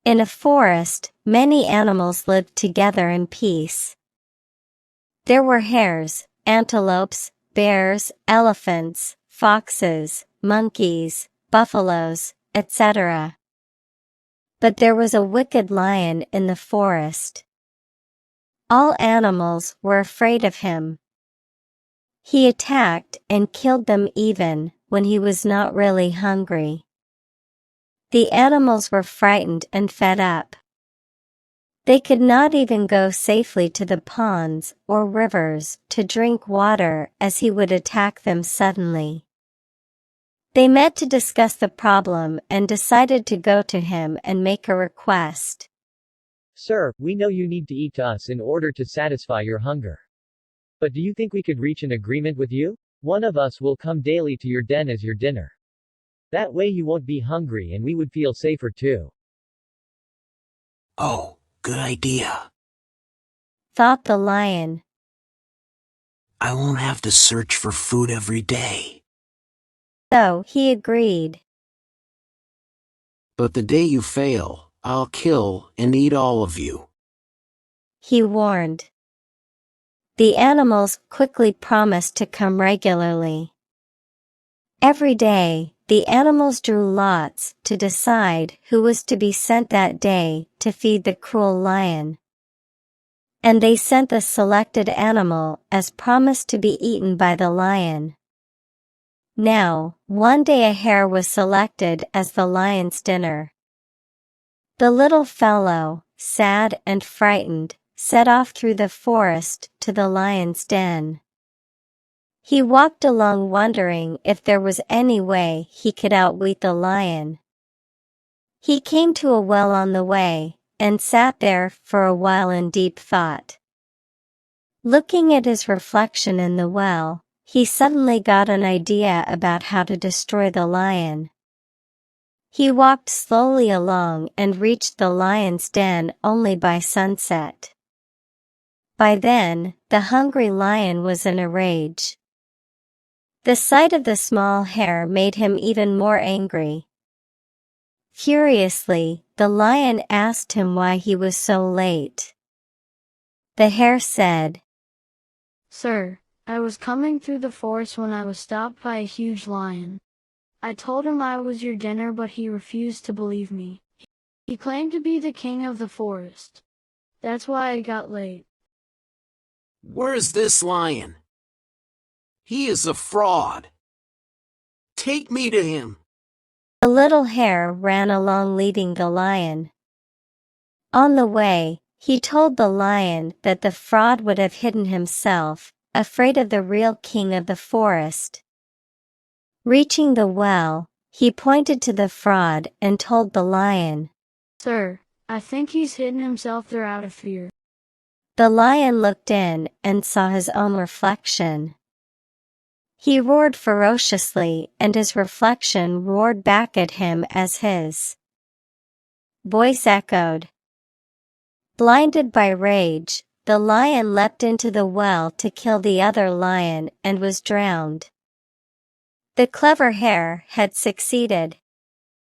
In a forest, many animals lived together in peace. There were hares, antelopes, bears, elephants, foxes, monkeys, buffaloes, etc. But there was a wicked lion in the forest. All animals were afraid of him. He attacked and killed them even when he was not really hungry. The animals were frightened and fed up. They could not even go safely to the ponds or rivers to drink water as he would attack them suddenly. They met to discuss the problem and decided to go to him and make a request. Sir, we know you need to eat us in order to satisfy your hunger. But do you think we could reach an agreement with you? One of us will come daily to your den as your dinner. That way you won't be hungry and we would feel safer too. Oh, good idea. Thought the lion. I won't have to search for food every day. So he agreed. But the day you fail, I'll kill and eat all of you, He warned. The animals quickly promised to come regularly. Every day, the animals drew lots to decide who was to be sent that day to feed the cruel lion. And they sent the selected animal as promised to be eaten by the lion. Now, one day a hare was selected as the lion's dinner. The little fellow, sad and frightened, set off through the forest to the lion's den. He walked along wondering if there was any way he could outwit the lion. He came to a well on the way, and sat there for a while in deep thought. Looking at his reflection in the well, he suddenly got an idea about how to destroy the lion. He walked slowly along and reached the lion's den only by sunset. By then, the hungry lion was in a rage. The sight of the small hare made him even more angry. Furiously, the lion asked him why he was so late. The hare said, "Sir, I was coming through the forest when I was stopped by a huge lion. I told him I was your dinner, but he refused to believe me. He claimed to be the king of the forest. That's why I got late." Where's this lion? He is a fraud. Take me to him. The little hare ran along leading the lion. On the way, he told the lion that the fraud would have hidden himself, afraid of the real king of the forest. Reaching the well, he pointed to the fraud and told the lion, "Sir, I think he's hidden himself there out of fear." The lion looked in and saw his own reflection. He roared ferociously, and his reflection roared back at him as his voice echoed. Blinded by rage, the lion leapt into the well to kill the other lion and was drowned. The clever hare had succeeded.